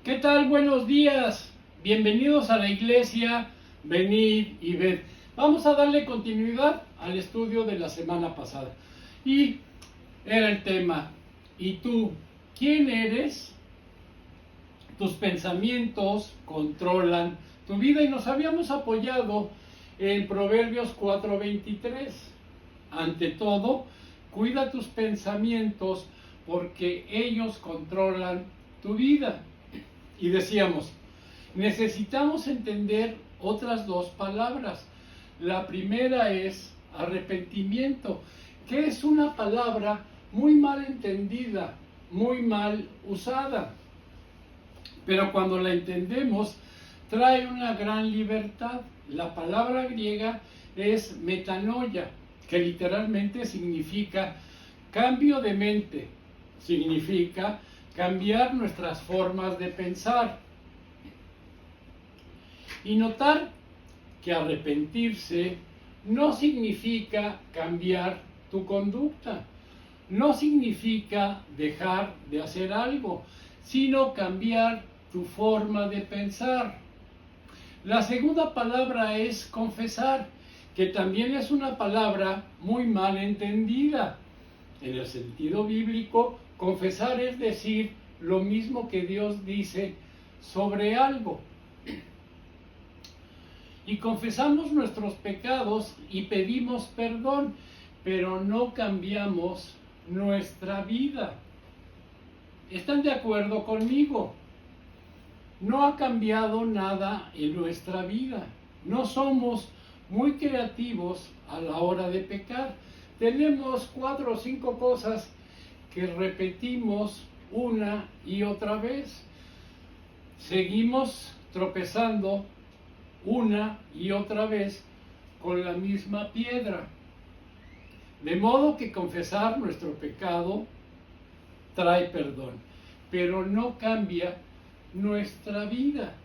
¿Qué tal? Buenos días. Bienvenidos a la iglesia. Venid y ved. Vamos a darle continuidad al estudio de la semana pasada. Y era el tema, ¿y tú quién eres? Tus pensamientos controlan tu vida y nos habíamos apoyado en Proverbios 4:23. Ante todo, cuida tus pensamientos porque ellos controlan tu vida. Y decíamos, necesitamos entender otras dos palabras. La primera es arrepentimiento, que es una palabra muy mal entendida, muy mal usada. Pero cuando la entendemos, trae una gran libertad. La palabra griega es metanoia, que literalmente significa cambio de mente, significa cambiar nuestras formas de pensar. Y notar que arrepentirse no significa cambiar tu conducta, no significa dejar de hacer algo, sino cambiar tu forma de pensar. La segunda palabra es confesar, que también es una palabra muy mal entendida. En el sentido bíblico, confesar es decir lo mismo que Dios dice sobre algo. Y confesamos nuestros pecados y pedimos perdón, pero no cambiamos nuestra vida. ¿Están de acuerdo conmigo? No ha cambiado nada en nuestra vida. No somos muy creativos a la hora de pecar. Tenemos 4 o 5 cosas que repetimos una y otra vez. Seguimos tropezando una y otra vez con la misma piedra. De modo que confesar nuestro pecado trae perdón, pero no cambia nuestra vida.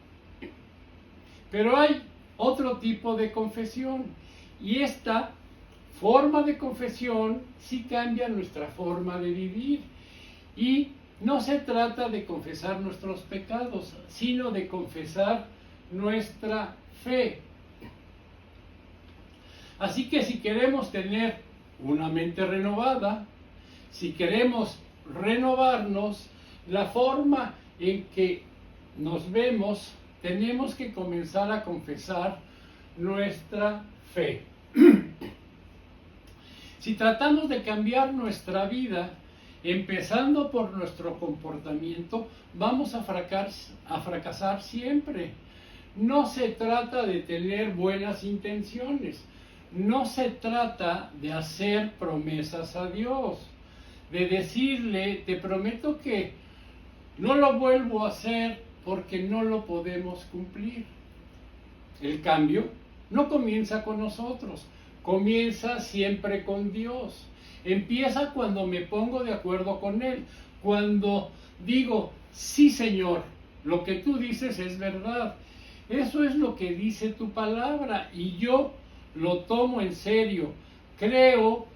Pero hay otro tipo de confesión, y esta forma de confesión sí cambia nuestra forma de vivir. Y no se trata de confesar nuestros pecados, sino de confesar nuestra fe. Así que si queremos tener una mente renovada, si queremos renovarnos, la forma en que nos vemos, tenemos que comenzar a confesar nuestra fe. Si tratamos de cambiar nuestra vida, empezando por nuestro comportamiento, vamos a fracasar siempre. No se trata de tener buenas intenciones, no se trata de hacer promesas a Dios, de decirle, te prometo que no lo vuelvo a hacer porque no lo podemos cumplir. El cambio no comienza con nosotros, comienza siempre con Dios. Empieza cuando me pongo de acuerdo con Él, cuando digo, sí Señor, lo que tú dices es verdad. Eso es lo que dice tu palabra y yo lo tomo en serio. Creo,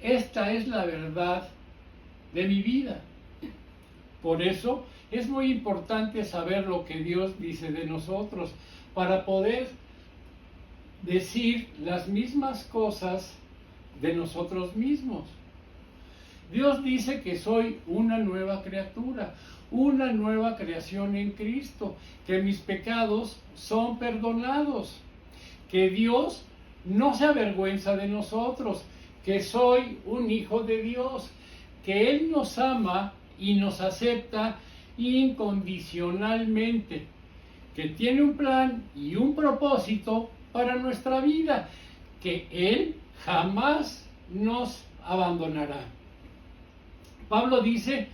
esta es la verdad de mi vida. Por eso es muy importante saber lo que Dios dice de nosotros para poder decir las mismas cosas de nosotros mismos. Dios dice que soy una nueva criatura, una nueva creación en Cristo, que mis pecados son perdonados, que Dios no se avergüenza de nosotros, que soy un hijo de Dios, que Él nos ama y nos acepta incondicionalmente, que tiene un plan y un propósito para nuestra vida, que Él jamás nos abandonará. Pablo dice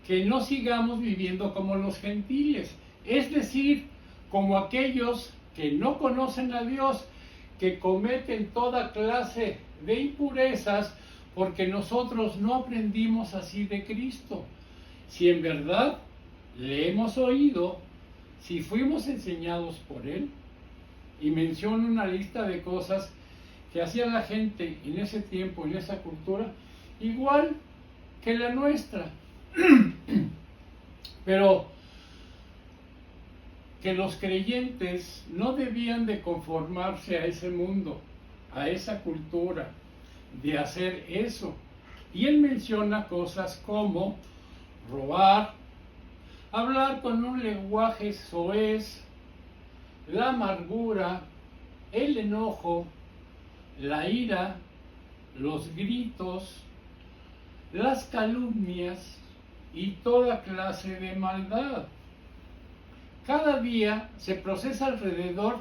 que no sigamos viviendo como los gentiles, es decir, como aquellos que no conocen a Dios, que cometen toda clase de impurezas porque nosotros no aprendimos así de Cristo. Si en verdad le hemos oído, si fuimos enseñados por Él, y menciona una lista de cosas que hacía la gente en ese tiempo, en esa cultura, igual que la nuestra. Pero que los creyentes no debían de conformarse a ese mundo, a esa cultura, de hacer eso. Y él menciona cosas como robar, hablar con un lenguaje soez, la amargura, el enojo, la ira, los gritos, las calumnias y toda clase de maldad. Cada día se procesa alrededor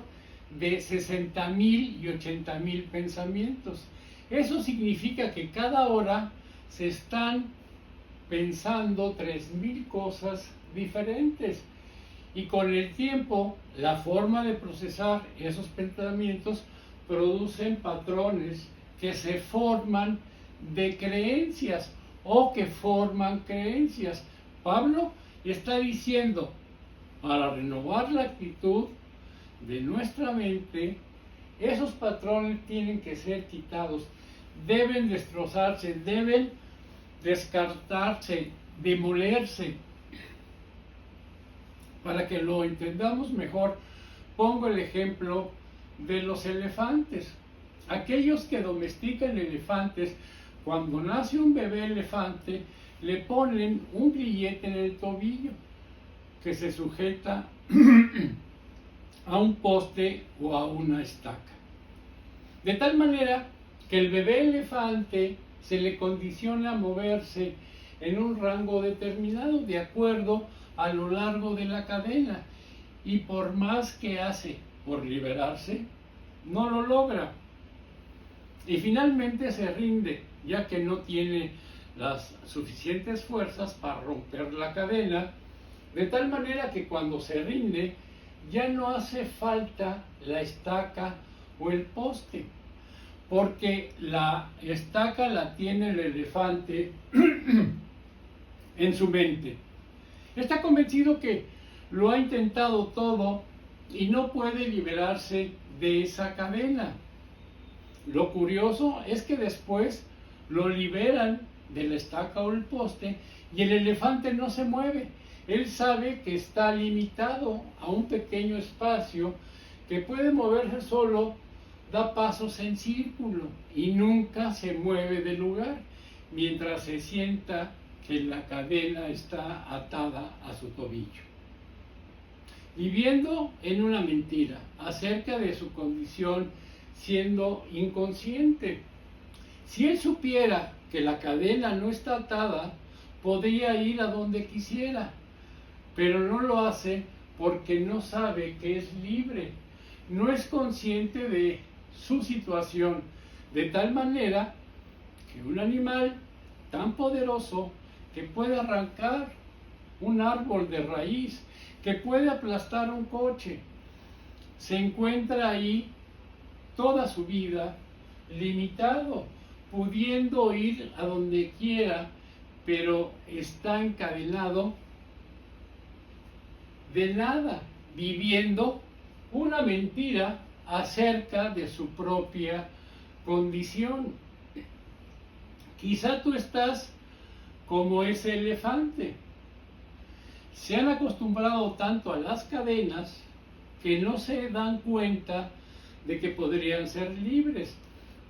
de 60,000 y 80,000 pensamientos. Eso significa que cada hora se están pensando 3,000 cosas diferentes. Y con el tiempo, la forma de procesar esos pensamientos producen patrones que se forman de creencias o que forman creencias. Pablo está diciendo, para renovar la actitud de nuestra mente, esos patrones tienen que ser quitados, deben destrozarse, deben descartarse, demolerse. Para que lo entendamos mejor, pongo el ejemplo de los elefantes. Aquellos que domestican elefantes, cuando nace un bebé elefante, le ponen un grillete en el tobillo que se sujeta a un poste o a una estaca. De tal manera que el bebé elefante se le condiciona a moverse en un rango determinado de acuerdo a lo largo de la cadena, y por más que hace por liberarse, no lo logra. Y finalmente se rinde, ya que no tiene las suficientes fuerzas para romper la cadena, de tal manera que cuando se rinde, ya no hace falta la estaca o el poste, porque la estaca la tiene el elefante en su mente. Está convencido que lo ha intentado todo y no puede liberarse de esa cadena. Lo curioso es que después lo liberan de la estaca o el poste y el elefante no se mueve. Él sabe que está limitado a un pequeño espacio, que puede moverse solo, da pasos en círculo y nunca se mueve del lugar, mientras se sienta que la cadena está atada a su tobillo. Viviendo en una mentira acerca de su condición, siendo inconsciente. Si él supiera que la cadena no está atada, podría ir a donde quisiera, pero no lo hace porque no sabe que es libre, no es consciente de su situación, de tal manera que un animal tan poderoso que puede arrancar un árbol de raíz, que puede aplastar un coche, se encuentra ahí toda su vida limitado, pudiendo ir a donde quiera, pero está encadenado de nada, viviendo una mentira acerca de su propia condición. Quizá tú estás como ese elefante. Se han acostumbrado tanto a las cadenas que no se dan cuenta de que podrían ser libres.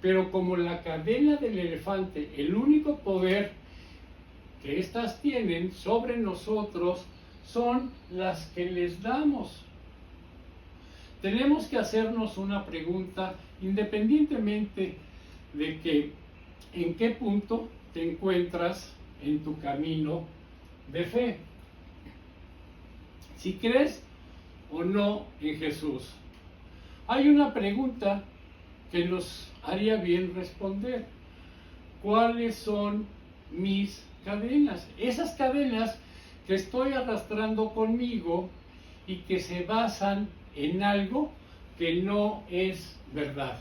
Pero como la cadena del elefante, el único poder que éstas tienen sobre nosotros son las que les damos. Tenemos que hacernos una pregunta, independientemente de que en qué punto te encuentras en tu camino de fe. Si crees o no en Jesús. Hay una pregunta que nos haría bien responder. ¿Cuáles son mis cadenas? Esas cadenas que estoy arrastrando conmigo y que se basan en algo que no es verdad.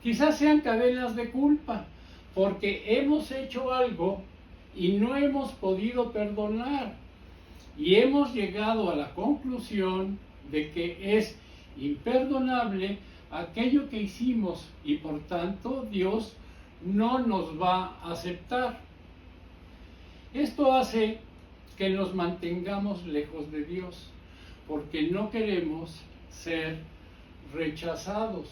Quizás sean cadenas de culpa, porque hemos hecho algo y no hemos podido perdonar. Y hemos llegado a la conclusión de que es imperdonable aquello que hicimos y por tanto Dios no nos va a aceptar. Esto hace que nos mantengamos lejos de Dios, porque no queremos ser rechazados.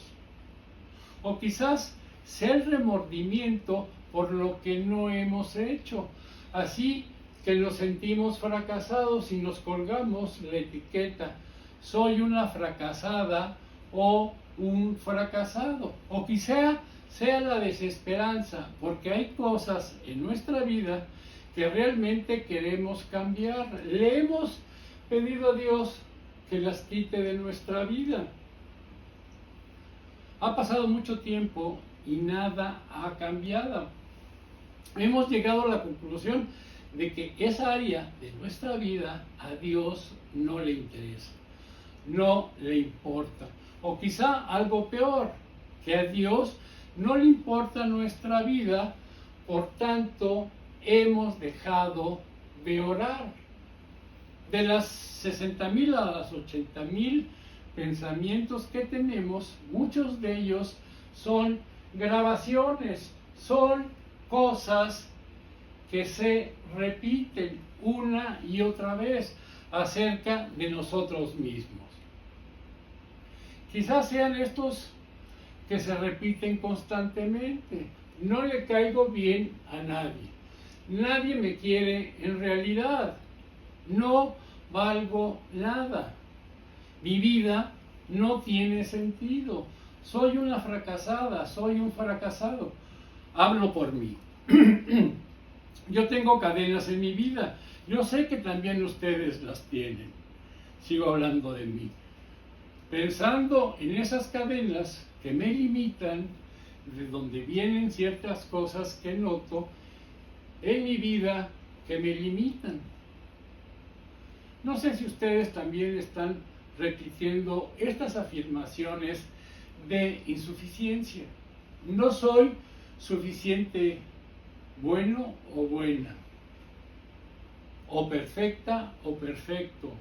O quizás ser remordimiento por lo que no hemos hecho. Así que nos sentimos fracasados y nos colgamos la etiqueta: soy una fracasada o un fracasado. O quizá sea la desesperanza, porque hay cosas en nuestra vida que realmente queremos cambiar. Le hemos pedido a Dios que las quite de nuestra vida. Ha pasado mucho tiempo y nada ha cambiado. Hemos llegado a la conclusión de que esa área de nuestra vida a Dios no le interesa, no le importa. O quizá algo peor, que a Dios no le importa nuestra vida, por tanto hemos dejado de orar. De las 60,000 a las 80,000 pensamientos que tenemos, muchos de ellos son grabaciones, son cosas que se repiten una y otra vez acerca de nosotros mismos. Quizás sean estos que se repiten constantemente. No le caigo bien a nadie. Nadie me quiere en realidad. No valgo nada. Mi vida no tiene sentido. Soy una fracasada, soy un fracasado. Hablo por mí. Yo tengo cadenas en mi vida. Yo sé que también ustedes las tienen. Sigo hablando de mí. Pensando en esas cadenas que me limitan, de donde vienen ciertas cosas que noto en mi vida que me limitan. No sé si ustedes también están repitiendo estas afirmaciones de insuficiencia. No soy suficiente bueno o buena, o perfecta o perfecto,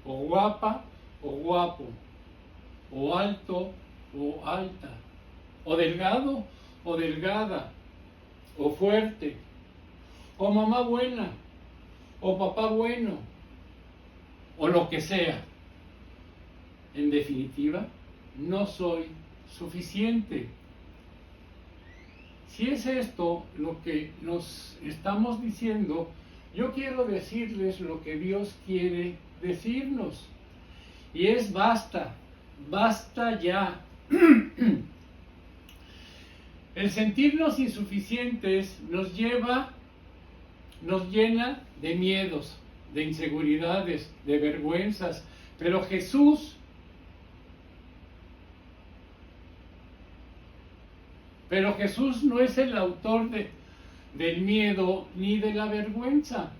o guapa o guapo, o alto o alta, o delgado o delgada, o fuerte, o mamá buena, o papá bueno, o lo que sea. En definitiva, no soy suficiente. Si es esto lo que nos estamos diciendo, yo quiero decirles lo que Dios quiere decirnos. Y es basta, basta ya. El sentirnos insuficientes nos llena de miedos, de inseguridades, de vergüenzas, pero Jesús no es el autor del miedo ni de la vergüenza.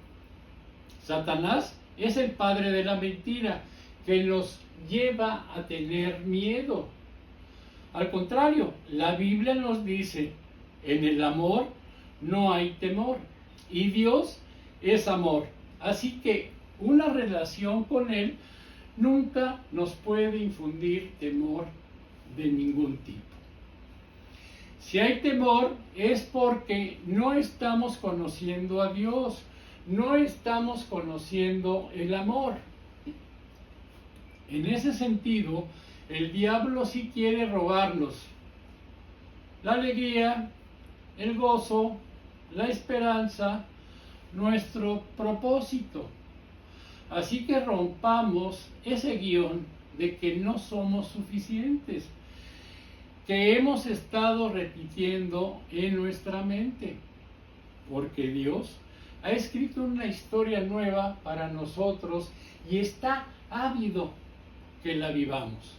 Satanás es el padre de la mentira que nos lleva a tener miedo. Al contrario, la Biblia nos dice: en el amor no hay temor, y Dios es amor. Así que una relación con Él nunca nos puede infundir temor de ningún tipo. Si hay temor es porque no estamos conociendo a Dios, no estamos conociendo el amor. En ese sentido, el diablo sí quiere robarnos la alegría, el gozo, la esperanza, nuestro propósito. Así que rompamos ese guión de que no somos suficientes, que hemos estado repitiendo en nuestra mente, porque Dios ha escrito una historia nueva para nosotros y está ávido que la vivamos.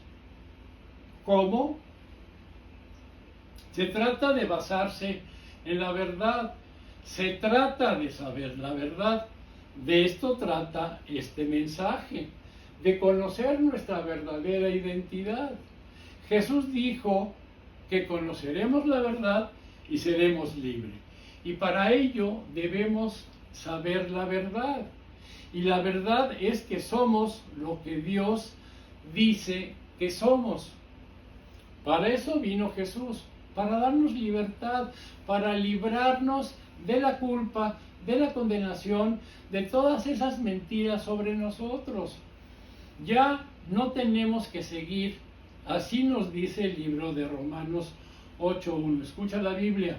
¿Cómo? Se trata de basarse en la verdad, se trata de saber la verdad. De esto trata este mensaje, de conocer nuestra verdadera identidad. Jesús dijo que conoceremos la verdad y seremos libres. Y para ello debemos saber la verdad. Y la verdad es que somos lo que Dios dice que somos. Para eso vino Jesús, para darnos libertad, para librarnos de la culpa, de la condenación, de todas esas mentiras sobre nosotros. Ya no tenemos que seguir, así nos dice el libro de Romanos 8:1. Escucha la Biblia.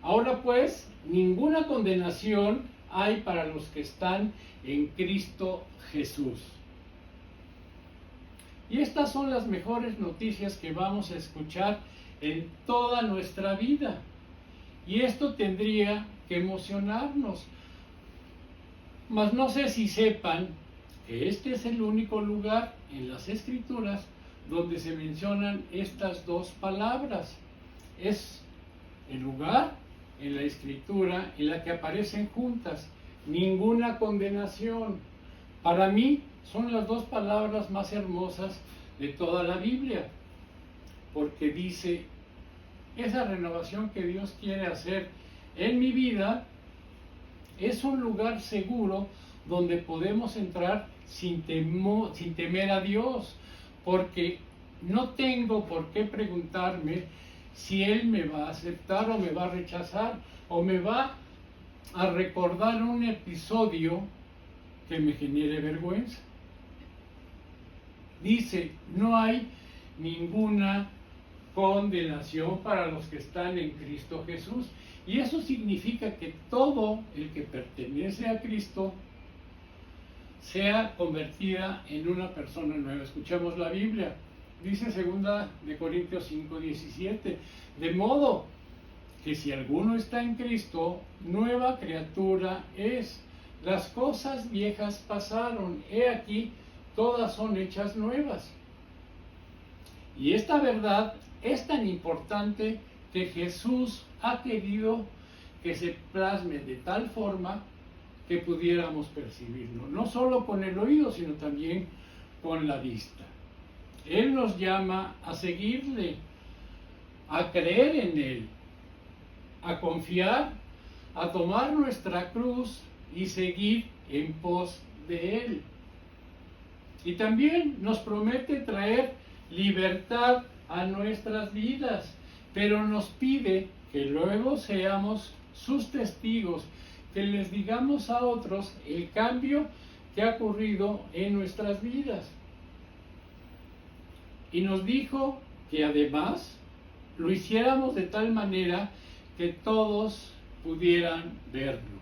Ahora pues, ninguna condenación hay para los que están en Cristo Jesús. Y estas son las mejores noticias que vamos a escuchar en toda nuestra vida. Y esto tendría que emocionarnos. Mas no sé si sepan que este es el único lugar en las Escrituras donde se mencionan estas dos palabras. Es el lugar en la Escritura en la que aparecen juntas. Ninguna condenación. Para mí son las dos palabras más hermosas de toda la Biblia, porque dice, esa renovación que Dios quiere hacer en mi vida es un lugar seguro donde podemos entrar sin temer a Dios, porque no tengo por qué preguntarme si Él me va a aceptar o me va a rechazar, o me va a recordar un episodio que me genere vergüenza. Dice, no hay ninguna condenación para los que están en Cristo Jesús. Y eso significa que todo el que pertenece a Cristo sea convertida en una persona nueva. Escuchemos la Biblia. Dice 2 Corintios 5:17, de modo que si alguno está en Cristo, nueva criatura es. Las cosas viejas pasaron, he aquí, todas son hechas nuevas. Y esta verdad es tan importante que Jesús ha querido que se plasme de tal forma que pudiéramos percibirlo, no solo con el oído, sino también con la vista. Él nos llama a seguirle, a creer en Él, a confiar, a tomar nuestra cruz y seguir en pos de Él. Y también nos promete traer libertad a nuestras vidas, pero nos pide que luego seamos sus testigos, que les digamos a otros el cambio que ha ocurrido en nuestras vidas. Y nos dijo que además lo hiciéramos de tal manera que todos pudieran verlo.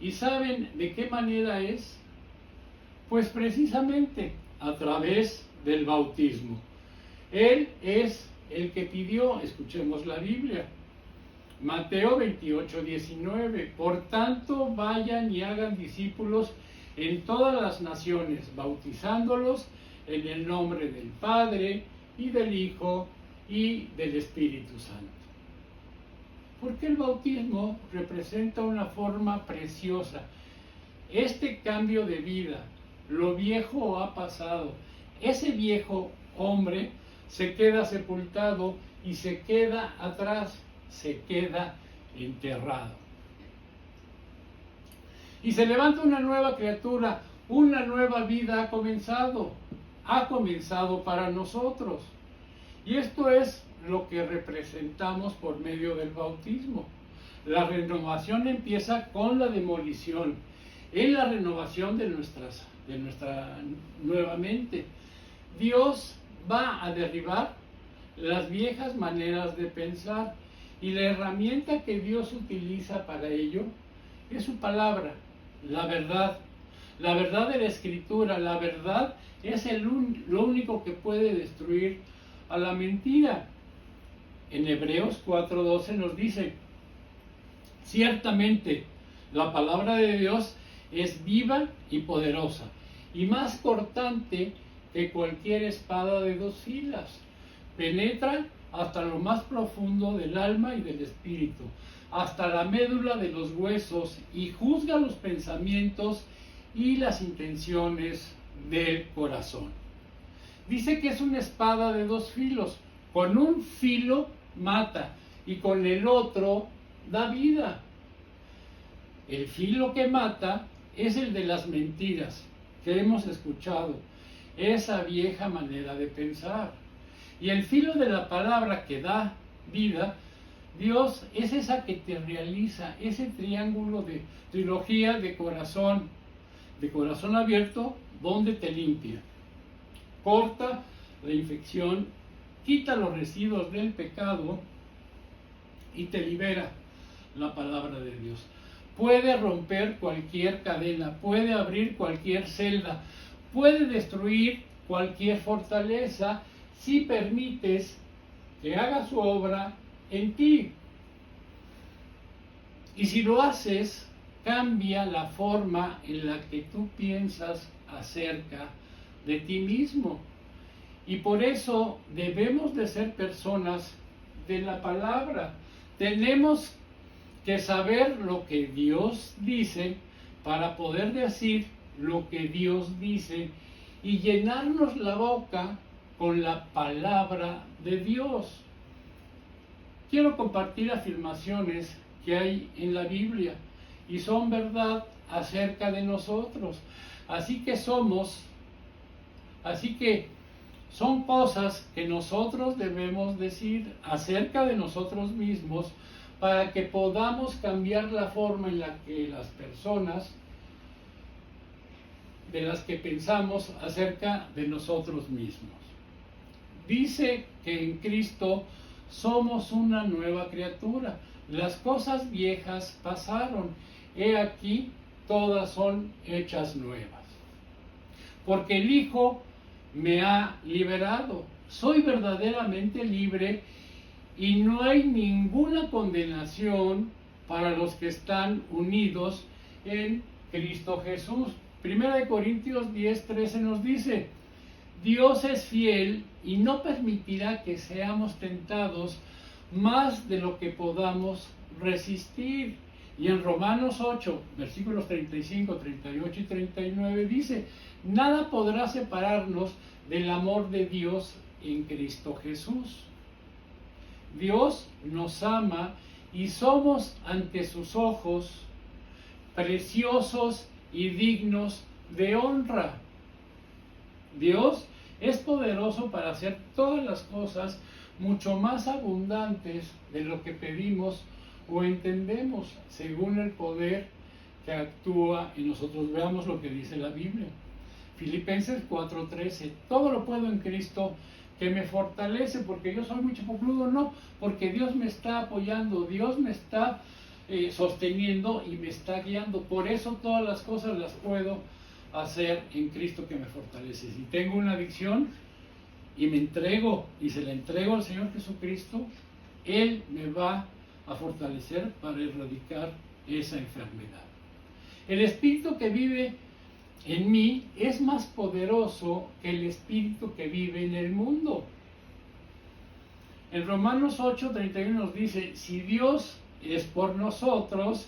¿Y saben de qué manera es? Pues precisamente a través del bautismo. Él es el que pidió, escuchemos la Biblia, Mateo 28:19, por tanto vayan y hagan discípulos en todas las naciones, bautizándolos en el nombre del Padre y del Hijo y del Espíritu Santo. Porque el bautismo representa una forma preciosa. Este cambio de vida, lo viejo ha pasado, ese viejo hombre se queda sepultado y se queda atrás, se queda enterrado. Y se levanta una nueva criatura, una nueva vida ha comenzado para nosotros. Y esto es lo que representamos por medio del bautismo. La renovación empieza con la demolición, en la renovación de nuestra nueva mente. Dios va a derribar las viejas maneras de pensar y la herramienta que Dios utiliza para ello es su palabra, la verdad de la Escritura. La verdad es lo único que puede destruir a la mentira. En Hebreos 4:12 nos dice, ciertamente la palabra de Dios es viva y poderosa y más cortante que cualquier espada de 2 filas. Penetra hasta lo más profundo del alma y del espíritu, hasta la médula de los huesos, y juzga los pensamientos y las intenciones del corazón. Dice que es una espada de 2 filos. Con un filo mata y con el otro da vida. El filo que mata es el de las mentiras que hemos escuchado, esa vieja manera de pensar. Y el filo de la palabra que da vida, Dios, es esa que te realiza ese triángulo de trilogía de corazón abierto, donde te limpia, corta la infección, quita los residuos del pecado y te libera la palabra de Dios. Puede romper cualquier cadena, puede abrir cualquier celda, puede destruir cualquier fortaleza si permites que haga su obra en ti. Y si lo haces, cambia la forma en la que tú piensas acerca de ti mismo. Y por eso debemos de ser personas de la palabra. Tenemos que saber lo que Dios dice para poder decir lo que Dios dice y llenarnos la boca con la palabra de Dios. Quiero compartir afirmaciones que hay en la Biblia y son verdad acerca de nosotros. Así que son cosas que nosotros debemos decir acerca de nosotros mismos para que podamos cambiar la forma en la que las personas de las que pensamos acerca de nosotros mismos. Dice que en Cristo somos una nueva criatura. Las cosas viejas pasaron. He aquí, todas son hechas nuevas. Porque el Hijo me ha liberado. Soy verdaderamente libre y no hay ninguna condenación para los que están unidos en Cristo Jesús. 1 Corintios 10:13 nos dice: Dios es fiel y no permitirá que seamos tentados más de lo que podamos resistir. Y en Romanos 8, versículos 35, 38 y 39 dice: nada podrá separarnos del amor de Dios en Cristo Jesús. Dios nos ama y somos ante sus ojos preciosos y dignos de honra. Dios es poderoso para hacer todas las cosas mucho más abundantes de lo que pedimos o entendemos, según el poder que actúa en nosotros. Veamos lo que dice la Biblia. Filipenses 4:13: todo lo puedo en Cristo que me fortalece, porque yo soy muy chapocludo, no, porque Dios me está apoyando, Dios me está sosteniendo y me está guiando. Por eso todas las cosas las puedo hacer en Cristo que me fortalece. Si tengo una adicción y me entrego y se la entrego al Señor Jesucristo, Él me va a fortalecer para erradicar esa enfermedad. El espíritu que vive en mí es más poderoso que el espíritu que vive en el mundo. En Romanos 8:31 nos dice: si Dios es por nosotros,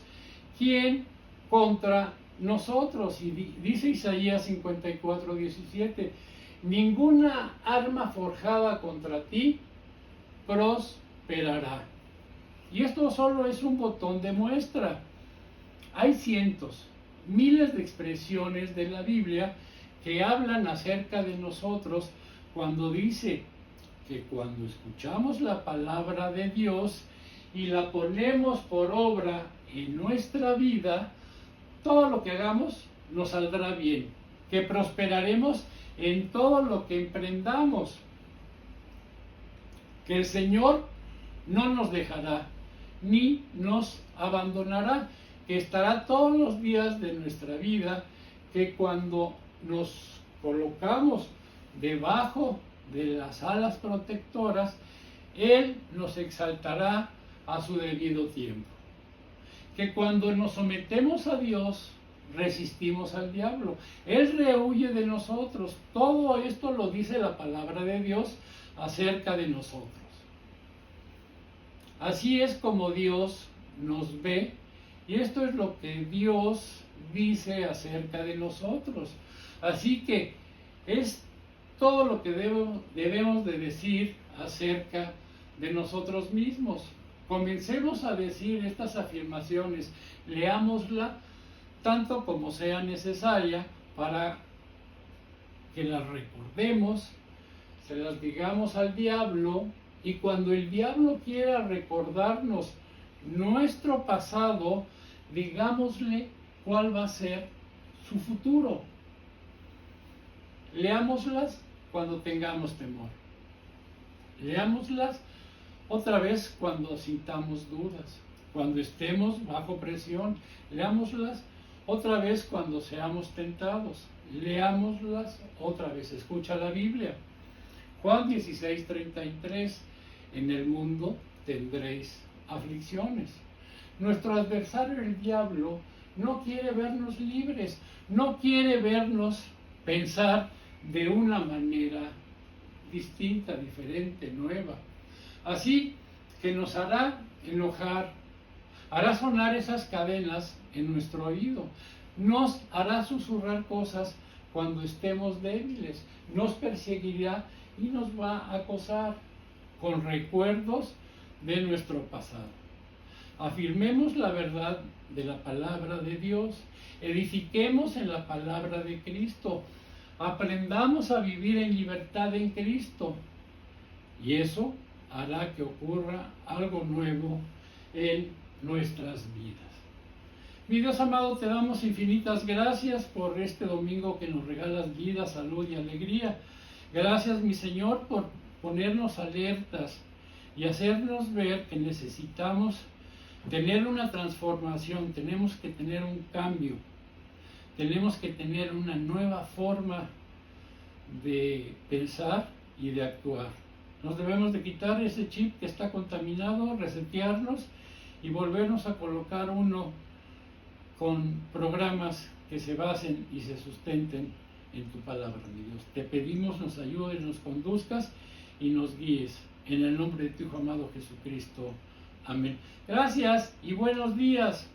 ¿quién contra nosotros? Y dice Isaías 54:17: ninguna arma forjada contra ti prosperará. Y esto solo es un botón de muestra. Hay cientos, miles de expresiones de la Biblia que hablan acerca de nosotros cuando dice que cuando escuchamos la palabra de Dios y la ponemos por obra en nuestra vida, todo lo que hagamos nos saldrá bien, que prosperaremos en todo lo que emprendamos, que el Señor no nos dejará ni nos abandonará, que estará todos los días de nuestra vida, que cuando nos colocamos debajo de las alas protectoras, Él nos exaltará a su debido tiempo. Que cuando nos sometemos a Dios, resistimos al diablo. Él rehuye de nosotros. Todo esto lo dice la palabra de Dios acerca de nosotros. Así es como Dios nos ve, y esto es lo que Dios dice acerca de nosotros. Así que es todo lo que debemos de decir acerca de nosotros mismos. Comencemos a decir estas afirmaciones, leámosla tanto como sea necesaria para que las recordemos, se las digamos al diablo, y cuando el diablo quiera recordarnos nuestro pasado, digámosle cuál va a ser su futuro. Leámoslas cuando tengamos temor. Leámoslas otra vez cuando sintamos dudas, cuando estemos bajo presión. Leámoslas otra vez cuando seamos tentados. Leámoslas otra vez. Escucha la Biblia. Juan 16:33. En el mundo tendréis aflicciones. Nuestro adversario, el diablo, no quiere vernos libres, no quiere vernos pensar de una manera distinta, diferente, nueva. Así que nos hará enojar, hará sonar esas cadenas en nuestro oído, nos hará susurrar cosas cuando estemos débiles, nos perseguirá y nos va a acosar con recuerdos de nuestro pasado. Afirmemos la verdad de la palabra de Dios, edifiquemos en la palabra de Cristo, aprendamos a vivir en libertad en Cristo, y eso hará que ocurra algo nuevo en nuestras vidas. Mi Dios amado, te damos infinitas gracias por este domingo que nos regalas vida, salud y alegría. Gracias, mi Señor, por ponernos alertas y hacernos ver que necesitamos tener una transformación, tenemos que tener un cambio, tenemos que tener una nueva forma de pensar y de actuar. Nos debemos de quitar ese chip que está contaminado, resetearnos y volvernos a colocar uno con programas que se basen y se sustenten en tu palabra, mi Dios. Te pedimos nos ayudes, nos conduzcas y nos guíes. En el nombre de tu Hijo amado Jesucristo. Amén. Gracias y buenos días.